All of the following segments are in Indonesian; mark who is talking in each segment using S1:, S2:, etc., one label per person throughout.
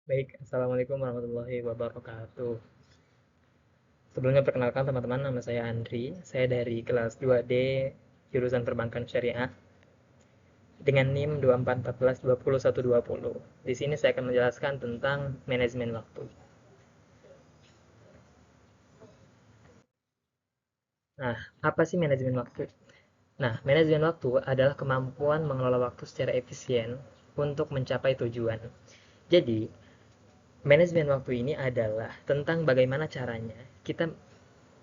S1: Baik, Assalamualaikum warahmatullahi wabarakatuh. Sebelumnya perkenalkan teman-teman, nama saya Andri. Saya dari kelas 2D jurusan Perbankan Syariah dengan NIM 2414202120. Di sini saya akan menjelaskan tentang manajemen waktu. Nah, apa sih manajemen waktu? Nah, manajemen waktu adalah kemampuan mengelola waktu secara efisien untuk mencapai tujuan. Jadi, manajemen waktu ini adalah tentang bagaimana caranya kita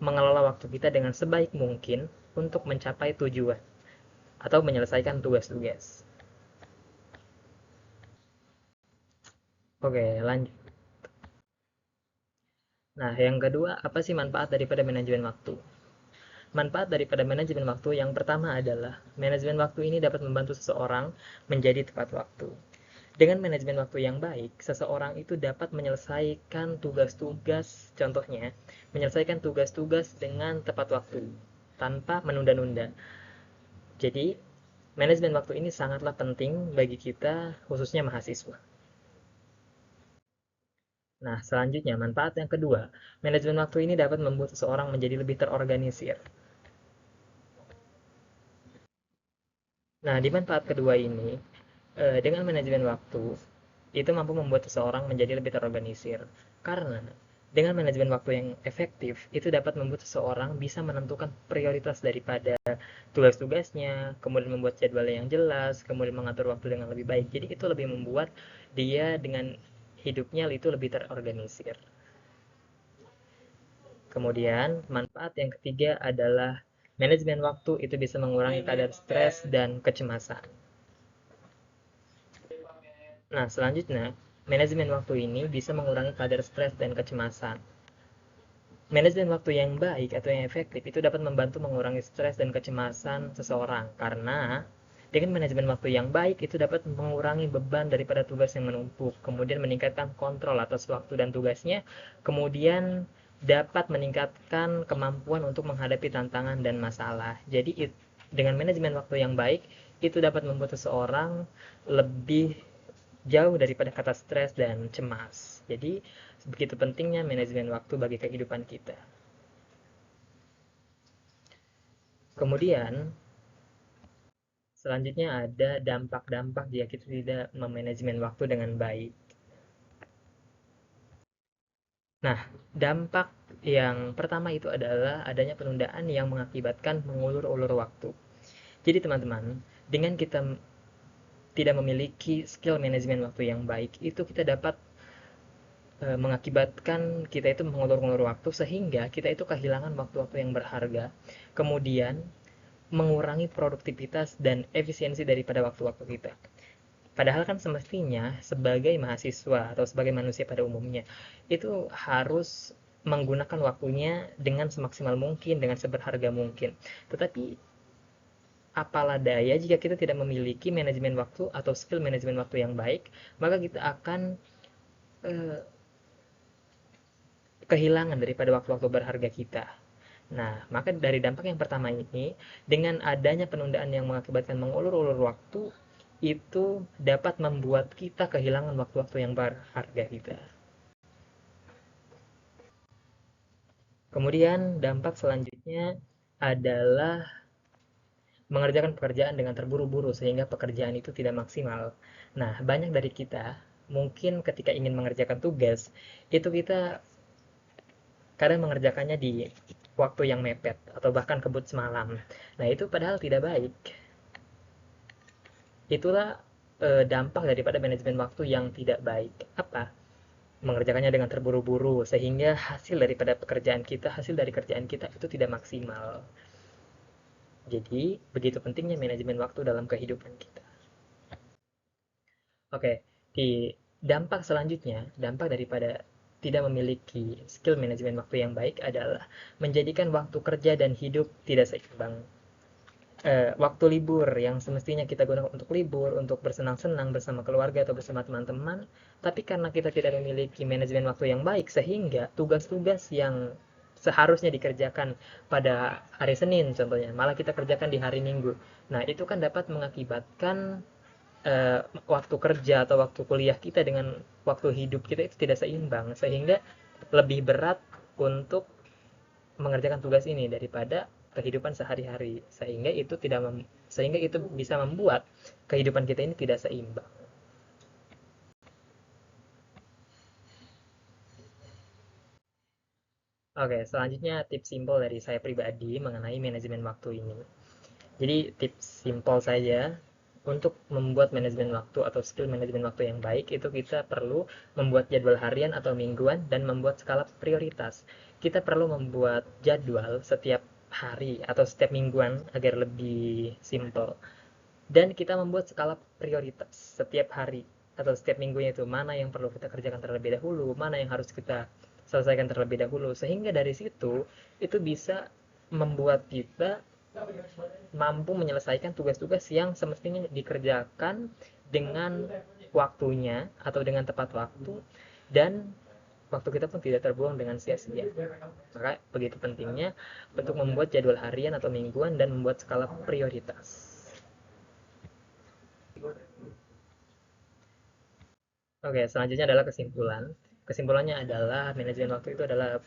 S1: mengelola waktu kita dengan sebaik mungkin untuk mencapai tujuan atau menyelesaikan tugas-tugas. Oke, lanjut. Nah, yang kedua, apa sih manfaat daripada manajemen waktu? Manfaat daripada manajemen waktu yang pertama adalah manajemen waktu ini dapat membantu seseorang menjadi tepat waktu. Dengan manajemen waktu yang baik, seseorang itu dapat menyelesaikan tugas-tugas, contohnya, menyelesaikan tugas-tugas dengan tepat waktu, tanpa menunda-nunda. Jadi, manajemen waktu ini sangatlah penting bagi kita, khususnya mahasiswa. Nah, selanjutnya, manfaat yang kedua, manajemen waktu ini dapat membuat seseorang menjadi lebih terorganisir. Nah, di manfaat kedua ini, dengan manajemen waktu, itu mampu membuat seseorang menjadi lebih terorganisir. Karena dengan manajemen waktu yang efektif, itu dapat membuat seseorang bisa menentukan prioritas daripada tugas-tugasnya, kemudian membuat jadwal yang jelas, kemudian mengatur waktu dengan lebih baik. Jadi itu lebih membuat dia dengan hidupnya itu lebih terorganisir. Kemudian, manfaat yang ketiga adalah manajemen waktu itu bisa mengurangi kadar stres dan kecemasan. Nah, selanjutnya, manajemen waktu ini bisa mengurangi kadar stres dan kecemasan. Manajemen waktu yang baik atau yang efektif itu dapat membantu mengurangi stres dan kecemasan seseorang karena dengan manajemen waktu yang baik itu dapat mengurangi beban daripada tugas yang menumpuk, kemudian meningkatkan kontrol atas waktu dan tugasnya, kemudian dapat meningkatkan kemampuan untuk menghadapi tantangan dan masalah. Jadi dengan manajemen waktu yang baik itu dapat membuat seseorang lebih jauh daripada kata stres dan cemas. Jadi begitu pentingnya manajemen waktu bagi kehidupan kita. Kemudian selanjutnya ada dampak-dampak jika kita tidak memanajemen waktu dengan baik. Nah, dampak yang pertama itu adalah adanya penundaan yang mengakibatkan mengulur-ulur waktu. Jadi teman-teman, dengan kita tidak memiliki skill manajemen waktu yang baik, itu kita dapat mengakibatkan kita itu mengulur-ulur waktu sehingga kita itu kehilangan waktu-waktu yang berharga. Kemudian mengurangi produktivitas dan efisiensi daripada waktu-waktu kita. Padahal kan semestinya sebagai mahasiswa atau sebagai manusia pada umumnya itu harus menggunakan waktunya dengan semaksimal mungkin, dengan seberharga mungkin. Tetapi apalah daya jika kita tidak memiliki manajemen waktu atau skill manajemen waktu yang baik, maka kita akan eh, kehilangan daripada waktu-waktu berharga kita. Nah, maka dari dampak yang pertama ini, dengan adanya penundaan yang mengakibatkan mengulur-ulur waktu, itu dapat membuat kita kehilangan waktu-waktu yang berharga kita. Kemudian dampak selanjutnya adalah mengerjakan pekerjaan dengan terburu-buru sehingga pekerjaan itu tidak maksimal. Nah, banyak dari kita mungkin ketika ingin mengerjakan tugas, itu kita kadang mengerjakannya di waktu yang mepet atau bahkan kebut semalam. Nah, itu padahal tidak baik. Itulah dampak daripada manajemen waktu yang tidak baik. Apa? Mengerjakannya dengan terburu-buru sehingga hasil daripada pekerjaan kita, hasil dari kerjaan kita itu tidak maksimal. Jadi, begitu pentingnya manajemen waktu dalam kehidupan kita. Oke, di dampak selanjutnya, dampak daripada tidak memiliki skill manajemen waktu yang baik adalah menjadikan waktu kerja dan hidup tidak seimbang. Waktu libur yang semestinya kita gunakan untuk libur, untuk bersenang-senang bersama keluarga atau bersama teman-teman, tapi karena kita tidak memiliki manajemen waktu yang baik, sehingga tugas-tugas yang seharusnya dikerjakan pada hari Senin contohnya, malah kita kerjakan di hari Minggu. Nah, itu kan dapat mengakibatkan waktu kerja atau waktu kuliah kita dengan waktu hidup kita itu tidak seimbang, sehingga lebih berat untuk mengerjakan tugas ini daripada kehidupan sehari-hari, sehingga itu bisa membuat kehidupan kita ini tidak seimbang. Oke, selanjutnya tips simpel dari saya pribadi mengenai manajemen waktu ini. Jadi tips simpel saja, untuk membuat manajemen waktu atau skill manajemen waktu yang baik itu kita perlu membuat jadwal harian atau mingguan dan membuat skala prioritas. Kita perlu membuat jadwal setiap hari atau setiap mingguan agar lebih simple. Dan kita membuat skala prioritas setiap hari atau setiap minggunya, itu mana yang perlu kita kerjakan terlebih dahulu, mana yang harus kita selesaikan terlebih dahulu, sehingga dari situ itu bisa membuat kita mampu menyelesaikan tugas-tugas yang semestinya dikerjakan dengan waktunya atau dengan tepat waktu, dan waktu kita pun tidak terbuang dengan sia-sia. Maka begitu pentingnya untuk membuat jadwal harian atau mingguan dan membuat skala prioritas. Oke, selanjutnya adalah kesimpulan. Kesimpulannya adalah manajemen waktu itu adalah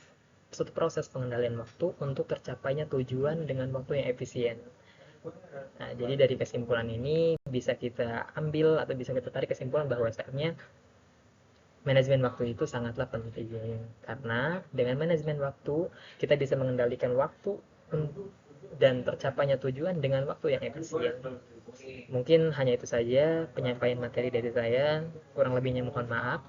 S1: suatu proses pengendalian waktu untuk tercapainya tujuan dengan waktu yang efisien. Nah, jadi dari kesimpulan ini bisa kita ambil atau bisa kita tarik kesimpulan bahwasanya manajemen waktu itu sangatlah penting, karena dengan manajemen waktu kita bisa mengendalikan waktu dan tercapainya tujuan dengan waktu yang efisien. Mungkin hanya itu saja penyampaian materi dari saya, kurang lebihnya mohon maaf.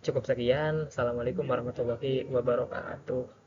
S1: Cukup sekian. Assalamualaikum warahmatullahi wabarakatuh.